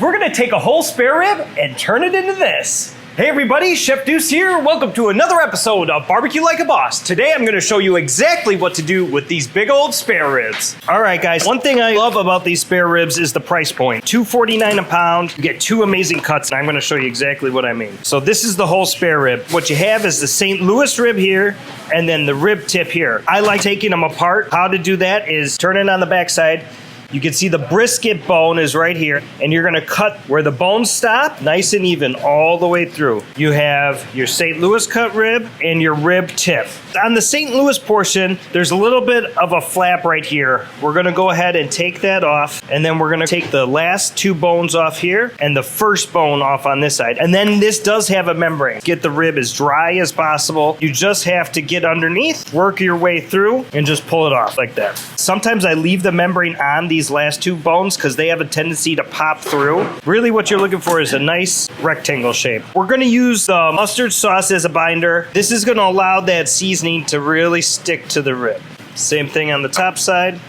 We're gonna take a whole spare rib and turn it into this. Hey everybody, Chef Duce here. Welcome to another episode of Barbecue Like a Boss. Today I'm gonna show you exactly what to do with these big old spare ribs. All right guys, one thing I love about these spare ribs is the price point. $2.49 a pound, you get two amazing cuts, and I'm gonna show you exactly what I mean. So this is the whole spare rib. What you have is the St. Louis rib here, and then the rib tip here. I like taking them apart. How to do that is turn it on the backside. You can see the brisket bone is right here, and you're gonna cut where the bones stop, nice and even all the way through. You have your St. Louis cut rib and your rib tip. On the St. Louis portion, there's a little bit of a flap right here. We're gonna go ahead and take that off, and then we're gonna take the last two bones off here and the first bone off on this side. And then this does have a membrane. Get the rib as dry as possible. You just have to get underneath, work your way through, and just pull it off like that. Sometimes I leave the membrane on these last two bones because they have a tendency to pop through. Really what you're looking for is a nice rectangle shape. We're gonna use the mustard sauce as a binder. This is gonna allow that seasoning to really stick to the rib. Same thing on the top side.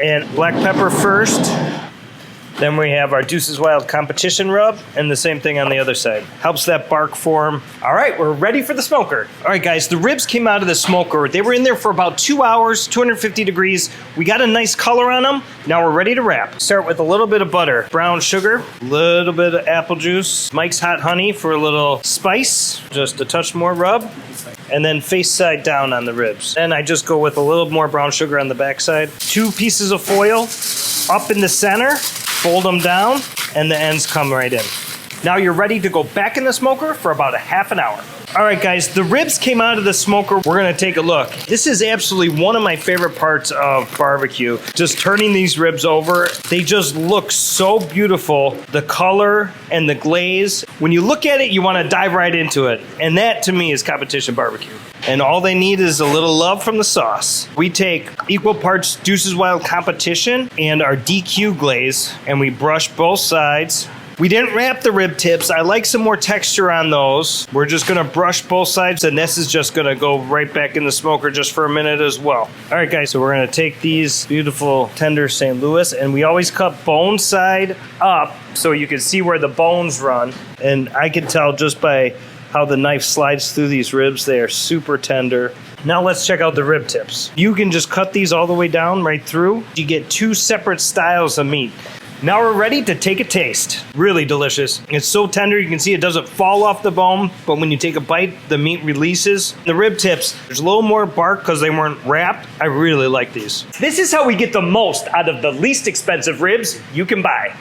And black pepper first. Then we have our Duce's Wild Competition rub, and the same thing on the other side. Helps that bark form. All right, we're ready for the smoker. All right, guys, the ribs came out of the smoker. They were in there for about 2 hours, 250 degrees. We got a nice color on them. Now we're ready to wrap. Start with a little bit of butter, brown sugar, a little bit of apple juice, Mike's Hot Honey for a little spice, just a touch more rub, and then face side down on the ribs. And I just go with a little more brown sugar on the backside. 2 pieces of foil up in the center. Fold them down, and the ends come right in. Now you're ready to go back in the smoker for about a half an hour. All right, guys, the ribs came out of the smoker. We're gonna take a look. This is absolutely one of my favorite parts of barbecue. Just turning these ribs over, they just look so beautiful. The color and the glaze. When you look at it, you wanna dive right into it. And that, to me, is competition barbecue. And all they need is a little love from the sauce. We take equal parts Duce's Wild Competition and our DQ glaze, and we brush both sides. We didn't wrap the rib tips. I like some more texture on those. We're just gonna brush both sides, and this is just gonna go right back in the smoker just for a minute as well. All right, guys, so we're gonna take these beautiful tender St. Louis, and we always cut bone side up so you can see where the bones run. And I can tell just by how the knife slides through these ribs, they are super tender. Now let's check out the rib tips. You can just cut these all the way down right through. You get 2 separate styles of meat. Now we're ready to take a taste. Really delicious. It's so tender, you can see it doesn't fall off the bone, but when you take a bite, the meat releases. The rib tips, there's a little more bark because they weren't wrapped. I really like these. This is how we get the most out of the least expensive ribs you can buy.